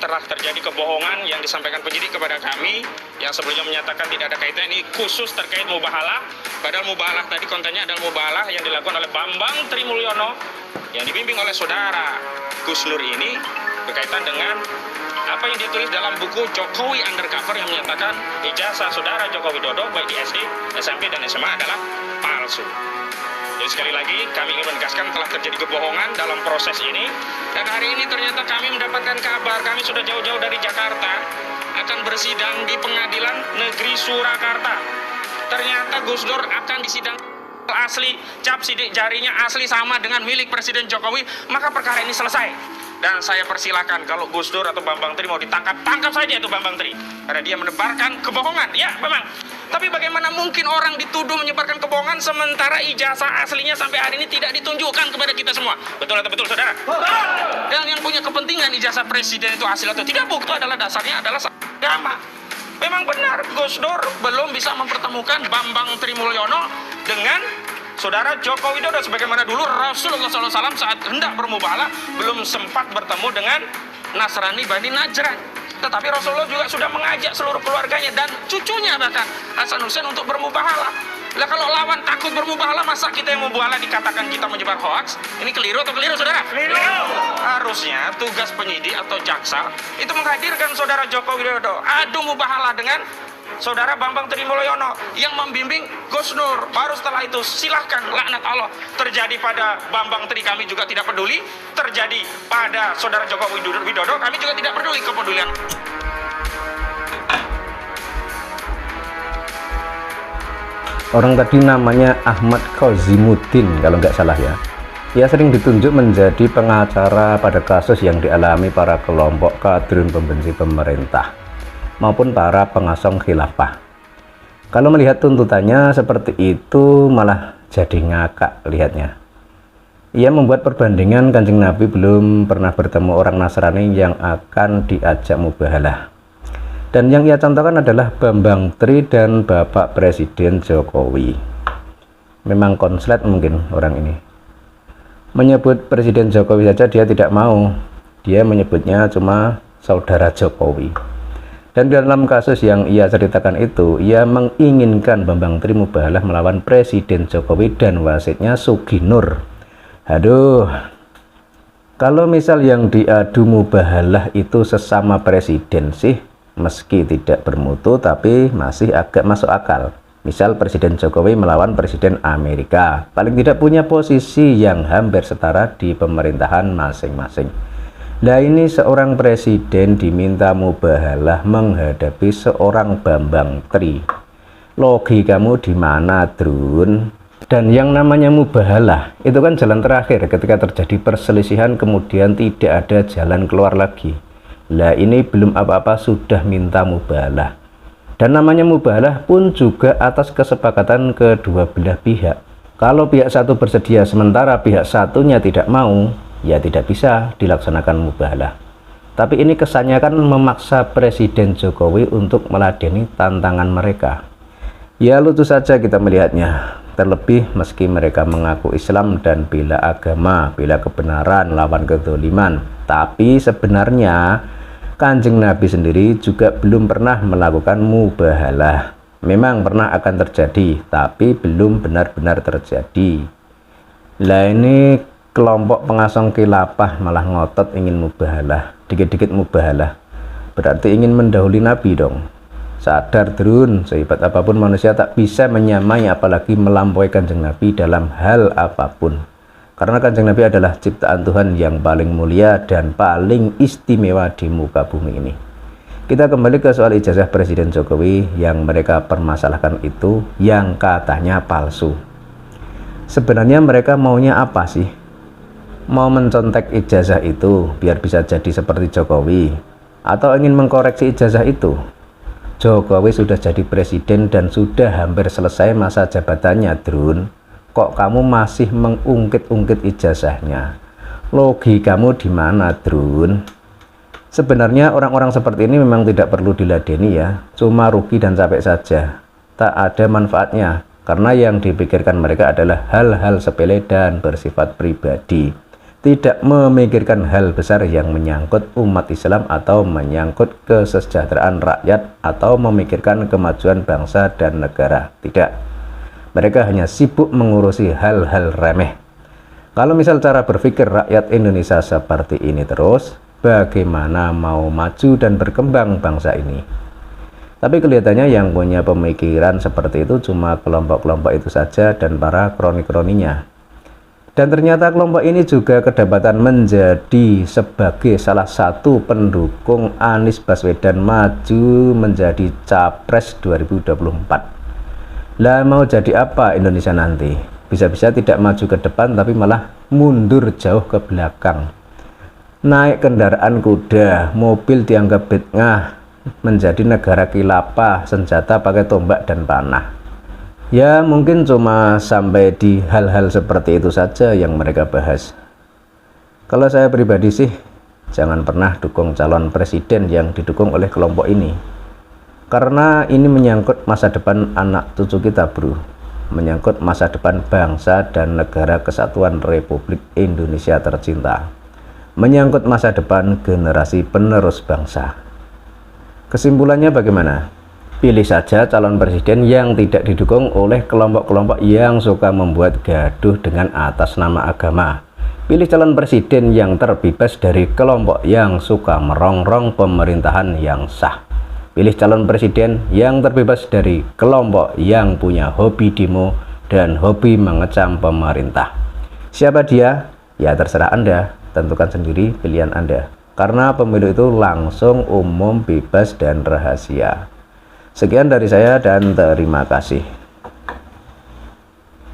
telah terjadi kebohongan yang disampaikan penyidik kepada kami yang sebelumnya menyatakan tidak ada kaitan. Ini khusus terkait mubahalah, padahal mubahalah tadi kontennya adalah mubahalah yang dilakukan oleh Bambang Trimulyono yang dibimbing oleh saudara Gus Nur ini berkaitan dengan apa yang ditulis dalam buku Jokowi Undercover yang menyatakan ijazah saudara Joko Widodo baik di SD, SMP, dan SMA adalah palsu. Jadi sekali lagi kami ingin menegaskan telah terjadi kebohongan dalam proses ini, dan hari ini ternyata kami mendapatkan kabar kami sudah jauh-jauh dari Jakarta akan bersidang di Pengadilan Negeri Surakarta. Ternyata Gus Dur akan disidang asli, cap sidik jarinya asli sama dengan milik Presiden Jokowi, maka perkara ini selesai. Dan saya persilahkan kalau Gus Dur atau Bambang Tri mau ditangkap, tangkap saja itu Bambang Tri, karena dia menebarkan kebohongan. Ya memang, tapi bagaimana mungkin orang dituduh menyebarkan kebohongan sementara ijazah aslinya sampai hari ini tidak ditunjukkan kepada kita semua? Betul atau betul, saudara? Dan yang punya kepentingan ijazah presiden itu asli atau tidak, bukti adalah dasarnya adalah agama. Memang benar Gus Dur belum bisa mempertemukan Bambang Trimulyono dengan saudara Joko Widodo, sebagaimana dulu Rasulullah SAW saat hendak bermubahalah belum sempat bertemu dengan Nasrani Bani Najran. Tetapi Rasulullah juga sudah mengajak seluruh keluarganya dan cucunya bahkan Hasan Hussein untuk bermubahalah. Lah kalau lawan takut bermubahalah, masa kita yang mubahalah dikatakan kita menyebar hoaks? Ini keliru atau keliru, saudara? Keliru. Harusnya tugas penyidik atau jaksa itu menghadirkan saudara Joko Widodo adu mubahalah dengan saudara Bambang Trimulyono yang membimbing Gus Nur. Baru setelah itu silahkan laknat Allah terjadi pada Bambang Tri, kami juga tidak peduli. Terjadi pada saudara Joko Widodo, kami juga tidak peduli kepedulian. Orang tadi namanya Ahmad Qazimuddin kalau nggak salah ya. Ia sering ditunjuk menjadi pengacara pada kasus yang dialami para kelompok kadrun pembenci pemerintah maupun para pengasong khilafah. Kalau melihat tuntutannya seperti itu malah jadi ngakak lihatnya. Ia membuat perbandingan Kanjeng Nabi belum pernah bertemu orang Nasrani yang akan diajak mubahalah. Dan yang ia contohkan adalah Bambang Tri dan Bapak Presiden Jokowi. Memang konslet mungkin orang ini. Menyebut Presiden Jokowi saja dia tidak mau. Dia menyebutnya cuma saudara Jokowi. Dan dalam kasus yang ia ceritakan itu, ia menginginkan Bambang Tri mubahalah melawan Presiden Jokowi dan wasitnya Suginur. Aduh, kalau misal yang diadu mubahalah itu sesama presiden sih, meski tidak bermutu tapi masih agak masuk akal. Misal Presiden Jokowi melawan Presiden Amerika, paling tidak punya posisi yang hampir setara di pemerintahan masing-masing. Nah ini seorang presiden diminta mubahalah menghadapi seorang Bambang Tri. Logikamu di mana, Drun? Dan yang namanya mubahalah itu kan jalan terakhir ketika terjadi perselisihan kemudian tidak ada jalan keluar lagi. Lah ini belum apa-apa sudah minta mubahalah. Dan namanya mubahalah pun juga atas kesepakatan kedua belah pihak. Kalau pihak satu bersedia sementara pihak satunya tidak mau, ya tidak bisa dilaksanakan mubahalah. Tapi ini kesannya kan memaksa Presiden Jokowi untuk meladeni tantangan mereka. Ya lucu saja kita melihatnya. Terlebih meski mereka mengaku Islam dan bela agama, bela kebenaran, lawan kezaliman. Tapi sebenarnya Kanjeng Nabi sendiri juga belum pernah melakukan mubahalah. Memang pernah akan terjadi, tapi belum benar-benar terjadi. Lah ini kelompok pengasong khilafah malah ngotot ingin mubahalah, dikit-dikit mubahalah. Berarti ingin mendahului Nabi dong. Sadar Drun, sehebat apapun manusia tak bisa menyamai apalagi melampaui Kanjeng Nabi dalam hal apapun. Karena Kanjeng Nabi adalah ciptaan Tuhan yang paling mulia dan paling istimewa di muka bumi ini. Kita kembali ke soal ijazah Presiden Jokowi yang mereka permasalahkan itu yang katanya palsu. Sebenarnya mereka maunya apa sih? Mau mencontek ijazah itu biar bisa jadi seperti Jokowi? Atau ingin mengkoreksi ijazah itu? Jokowi sudah jadi presiden dan sudah hampir selesai masa jabatannya, Drun. Kok kamu masih mengungkit-ungkit ijazahnya? Logikamu di mana, Drun? Sebenarnya orang-orang seperti ini memang tidak perlu diladeni ya, cuma rugi dan capek saja. Tak ada manfaatnya, karena yang dipikirkan mereka adalah hal-hal sepele dan bersifat pribadi. tidak memikirkan hal besar yang menyangkut umat Islam atau menyangkut kesejahteraan rakyat atau memikirkan kemajuan bangsa dan negara. Tidak. Mereka hanya sibuk mengurusi hal-hal remeh. Kalau misal cara berpikir rakyat Indonesia seperti ini terus, bagaimana mau maju dan berkembang bangsa ini? Tapi kelihatannya yang punya pemikiran seperti itu cuma kelompok-kelompok itu saja dan para kroni-kroninya. Dan ternyata kelompok ini juga kedapatan menjadi sebagai salah satu pendukung Anies Baswedan maju menjadi Capres 2024. Lah mau jadi apa Indonesia nanti? Bisa-bisa tidak maju ke depan tapi malah mundur jauh ke belakang. Naik kendaraan kuda, mobil dianggap bid'ah, menjadi negara khilafah, senjata pakai tombak dan panah. Ya mungkin cuma sampai di hal-hal seperti itu saja yang mereka bahas. Kalau saya pribadi sih jangan pernah dukung calon presiden yang didukung oleh kelompok ini, karena ini menyangkut masa depan anak cucu kita bro, menyangkut masa depan bangsa dan negara kesatuan Republik Indonesia tercinta, menyangkut masa depan generasi penerus bangsa. Kesimpulannya bagaimana? Pilih saja calon presiden yang tidak didukung oleh kelompok-kelompok yang suka membuat gaduh dengan atas nama agama. Pilih calon presiden yang terbebas dari kelompok yang suka merongrong pemerintahan yang sah. Pilih calon presiden yang terbebas dari kelompok yang punya hobi demo dan hobi mengecam pemerintah. Siapa dia? Ya terserah Anda, tentukan sendiri pilihan Anda. Karena pemilu itu langsung, umum, bebas, dan rahasia. Sekian dari saya dan terima kasih.